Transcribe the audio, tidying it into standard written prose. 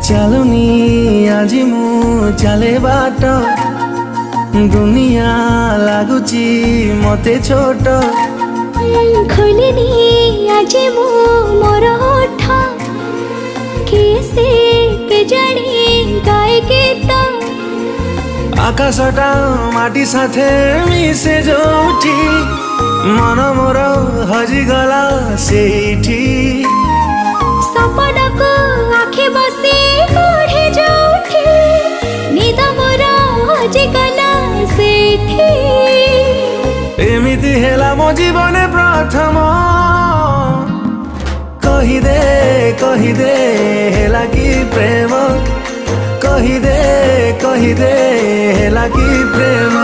ଚାଲୁନି ଆଜି ମୁଁ ଚାଲେ ବାଟ, ଦୁନିଆ ଲାଗୁଛି ମତେ ଛୋଟ। ଖୋଲିନି ଆଜି ମୁଁ ମୋର ଓଠ, କିଏ ସେ କେଜାଣି ଗାଏ ଗୀତ। ଆକାଶଟା ମାଟି ସାଥେ ମିଶେ ଯୋଉଠି, ମନ ମୋର ହଜିଗଲା ସେଇଠି। ସପନକୁ ଆଖି ବସି ପଢ଼େ ଯୋଉଠି, ନିଦ ମୋର ହଜିଗଲା ସେଇଠି। ଏମିତି ହେଲା ମୋ ଜୀବନେ ପ୍ରଥମ, କହିଦେ ହେଲା କି ପ୍ରେମ, କହିଦେ ହେଲା କି ପ୍ରେମ।